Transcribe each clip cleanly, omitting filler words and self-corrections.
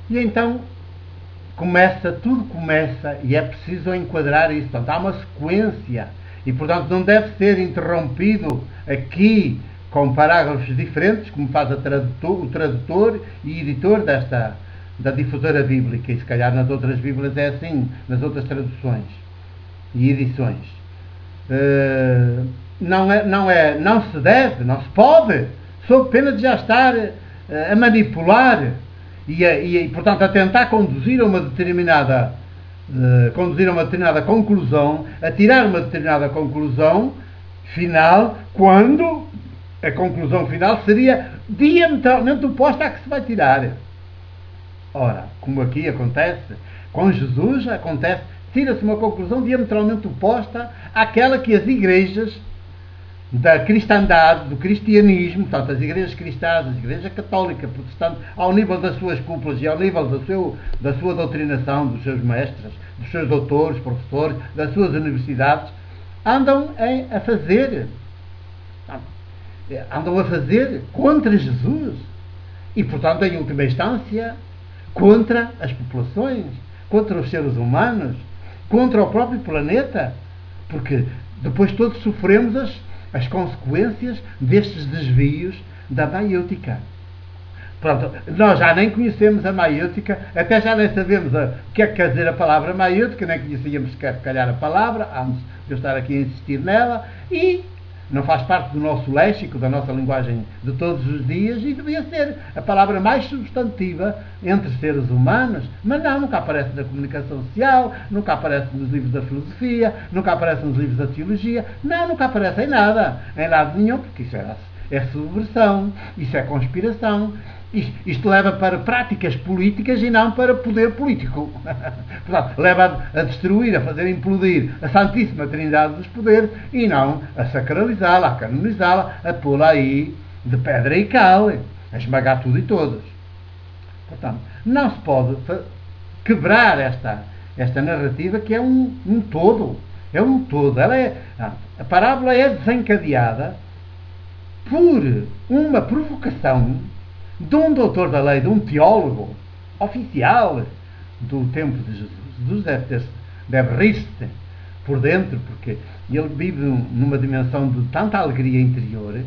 E então tudo começa e é preciso enquadrar isso. Portanto, há uma sequência e, portanto, não deve ser interrompido aqui com parágrafos diferentes, como faz o tradutor e editor da difusora bíblica, e se calhar nas outras bíblias é assim, nas outras traduções e edições. Não se deve, não se pode, sob pena de já estar a manipular e, portanto, a tentar conduzir a uma determinada conclusão, a tirar uma determinada conclusão final, quando a conclusão final seria diametralmente oposta à que se vai tirar. Ora, como aqui acontece, com Jesus tira-se uma conclusão diametralmente oposta àquela que as igrejas da cristandade, do cristianismo, portanto, as igrejas cristãs, a igreja católica, protestante, ao nível das suas cúpulas e ao nível da sua doutrinação, dos seus mestres, dos seus doutores, professores, das suas universidades, andam a fazer contra Jesus e, portanto, em última instância, contra as populações, contra os seres humanos, contra o próprio planeta, porque depois todos sofremos as consequências destes desvios da maiêutica. Pronto, nós já nem conhecemos a maiêutica, até já nem sabemos o que é que quer dizer a palavra maiêutica, nem conhecíamos sequer, se calhar, a palavra, antes de eu estar aqui a insistir nela, e não faz parte do nosso léxico, da nossa linguagem de todos os dias, e devia ser a palavra mais substantiva entre seres humanos, mas não, nunca aparece na comunicação social, nunca aparece nos livros da filosofia, nunca aparece nos livros da teologia, nunca aparece em nada nenhum, porque isso é subversão, isso é conspiração. Isto leva para práticas políticas e não para poder político. Portanto, leva a destruir, a fazer implodir a Santíssima Trindade dos poderes e não a sacralizá-la, a canonizá-la, a pô-la aí de pedra e cal, a esmagar tudo e todos. Portanto, não se pode quebrar esta narrativa, que é um todo. É um todo. A parábola é desencadeada por uma provocação de um doutor da lei, de um teólogo oficial do tempo de Jesus. Jesus deve rir-se por dentro, porque ele vive numa dimensão de tanta alegria interior,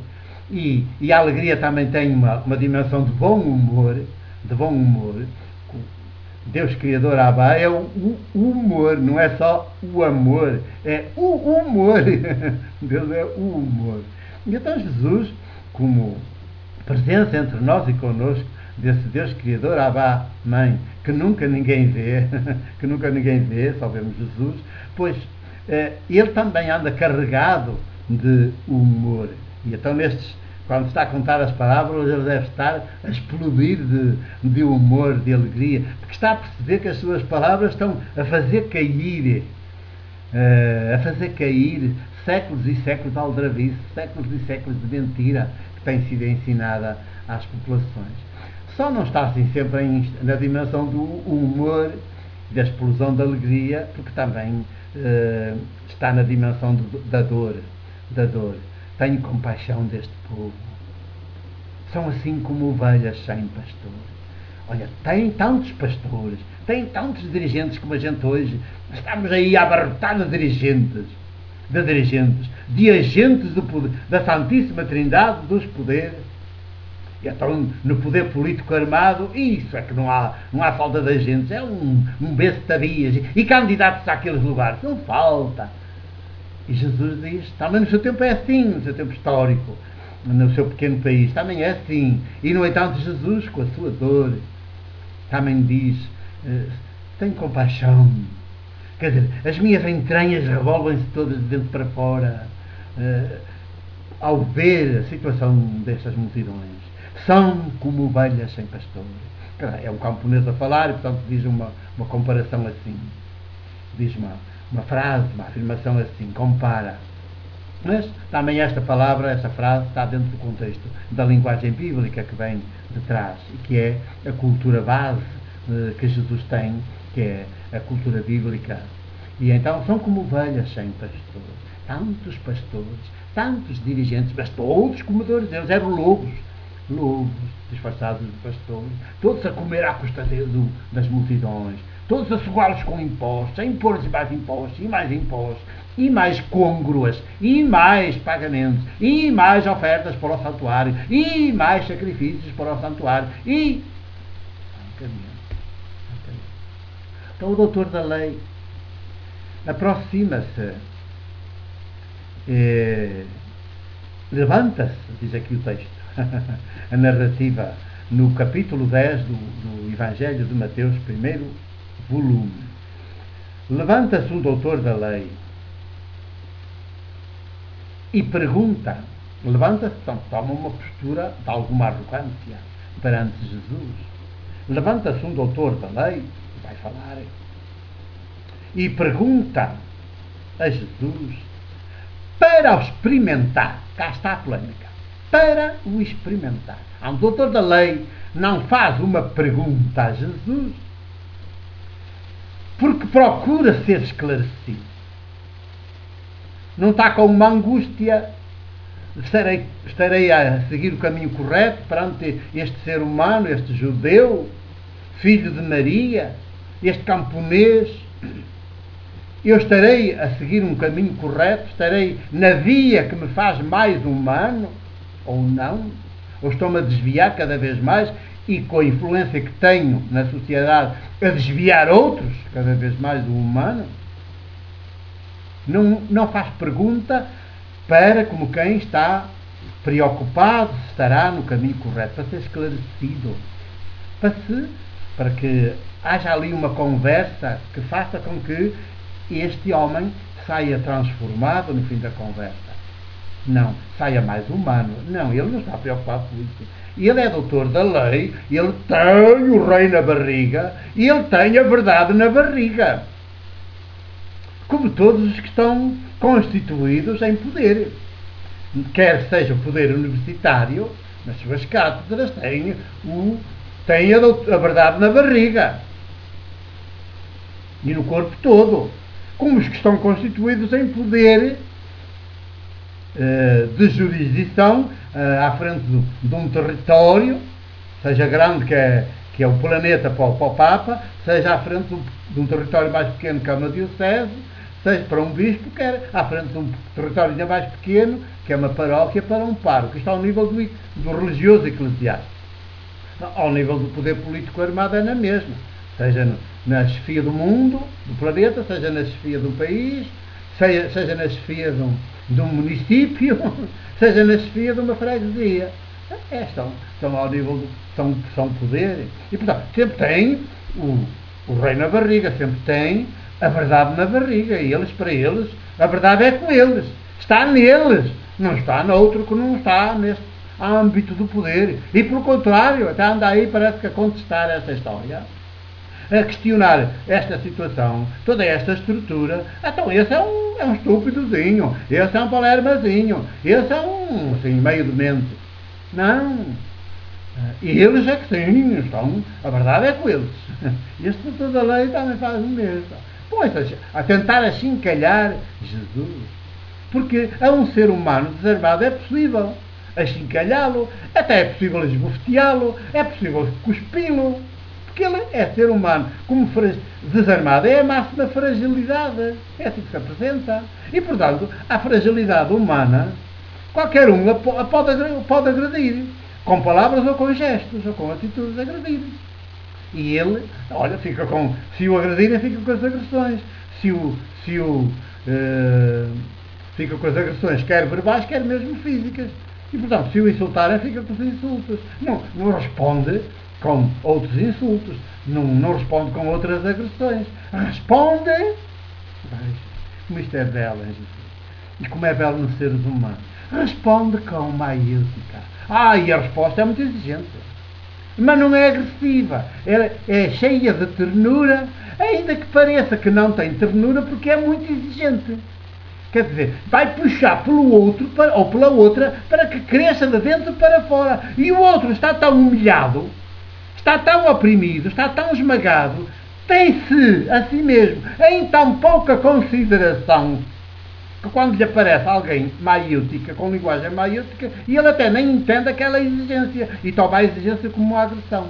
e a alegria também tem uma dimensão de bom humor. Deus Criador Abba é o humor, não é só o amor, é o humor. Deus é o humor. E então Jesus, como presença entre nós e connosco desse Deus Criador, Abba, Mãe, que nunca ninguém vê, só vemos Jesus, pois ele também anda carregado de humor. E então quando está a contar as parábolas, ele deve estar a explodir de humor, de alegria, porque está a perceber que as suas palavras estão a fazer cair séculos e séculos de aldrabice, séculos e séculos de mentira que tem sido ensinada às populações. Só não está assim sempre na dimensão do humor, da explosão da alegria, porque também está na dimensão da dor. Tenho compaixão deste povo. São assim como ovelhas sem pastor. Olha, tem tantos pastores, tem tantos dirigentes como a gente hoje. Estamos aí a abarrotar de dirigentes, de agentes do poder, da Santíssima Trindade dos poderes. E então, no poder político armado, isso é que não há falta de agentes, é um bestarias e candidatos àqueles lugares, não falta. E Jesus diz, também no seu tempo é assim, no seu tempo histórico, no seu pequeno país, também é assim. E, no entanto, Jesus, com a sua dor, também diz, tenho compaixão. Quer dizer, as minhas entranhas revolvem-se todas de dentro para fora ao ver a situação destas multidões. São como ovelhas sem pastor. É um camponês a falar e, portanto, diz uma comparação assim. Diz uma frase, uma afirmação assim, compara. Mas também esta frase está dentro do contexto da linguagem bíblica que vem de trás e que é a cultura base que Jesus tem, que é a cultura bíblica. E então são como ovelhas sem pastor. Tantos pastores, tantos dirigentes, mas todos comedores, eles eram lobos. lobos disfarçados de pastores, todos a comer à custa das multidões, todos a sugá-los com impostos, a impor-lhes mais impostos, e mais côngruas, e mais pagamentos, e mais ofertas para o santuário, e mais sacrifícios para o santuário, e... Então o doutor da lei aproxima-se, levanta-se, diz aqui o texto, a narrativa no capítulo 10 do Evangelho de Mateus, primeiro volume. Levanta-se um doutor da lei e pergunta, levanta-se, toma uma postura de alguma arrogância perante Jesus. Levanta-se um doutor da lei, vai falar, e pergunta a Jesus para o experimentar. Cá está a polémica. Para o experimentar. Um doutor da lei não faz uma pergunta a Jesus porque procura ser esclarecido. Não está com uma angústia. Estarei a seguir o caminho correto perante este ser humano, este judeu, filho de Maria, este camponês. Eu estarei a seguir um caminho correto? Estarei na via que me faz mais humano? Ou não? Ou estou-me a desviar cada vez mais e, com a influência que tenho na sociedade, a desviar outros cada vez mais do humano? Não faz pergunta para como quem está preocupado se estará no caminho correto, para ser esclarecido, para que haja ali uma conversa que faça com que este homem saia transformado no fim da conversa. Não, saia mais humano. Não, ele não está preocupado com isso. Ele é doutor da lei, ele tem o rei na barriga e ele tem a verdade na barriga. Como todos os que estão constituídos em poder. Quer seja o poder universitário, nas suas cátedras, tem a verdade na barriga. E no corpo todo. Como os que estão constituídos em poder de jurisdição à frente de um território, seja grande que é o planeta para o Papa, seja à frente de um território mais pequeno que é uma diocese, seja para um bispo, quer à frente de um território ainda mais pequeno, que é uma paróquia, para um pároco. Isto ao nível do religioso eclesiástico. Ao nível do poder político armado é na mesma. Seja na chefia do mundo, do planeta, seja na chefia do país, seja na chefia de um município, seja na chefia de uma freguesia. Estão ao nível são poder. E, portanto, sempre tem o rei na barriga, sempre tem a verdade na barriga. E para eles, a verdade é com eles. Está neles. Não está noutro que não está neste âmbito do poder. E, pelo contrário, até anda aí, parece que a contestar esta história, a questionar esta situação, toda esta estrutura. Então esse é um estúpidozinho, esse é um palermazinho, esse é um, assim, meio demente. Não. E eles é que sim, estão, a verdade é com eles. E este doutor da lei também faz o mesmo. Pois, a tentar achincalhar Jesus. Porque a um ser humano desarmado é possível achincalhá-lo, até é possível esbofeteá-lo, é possível cuspi-lo. Porque ele é ser humano, como desarmado, é a máxima fragilidade. É assim que se apresenta. E, portanto, a fragilidade humana, qualquer um a pode agredir. Com palavras ou com gestos, ou com atitudes agredir. E ele, olha, se o agredirem, fica com as agressões. Fica com as agressões, quer verbais, quer mesmo físicas. E, portanto, se o insultarem, fica com os insultos. Não responde com outros insultos, não responde com outras agressões, responde, como isto é belo, e como é belo nos seres humanos, responde com maísica. E a resposta é muito exigente, mas não é agressiva, é cheia de ternura, ainda que pareça que não tem ternura, porque é muito exigente. Quer dizer, vai puxar pelo outro ou pela outra para que cresça de dentro para fora, e o outro está tão humilhado, está tão oprimido, está tão esmagado, tem-se a si mesmo em tão pouca consideração, que quando lhe aparece alguém maiútica, com linguagem maiútica, e ele até nem entende aquela exigência e toma a exigência como uma agressão.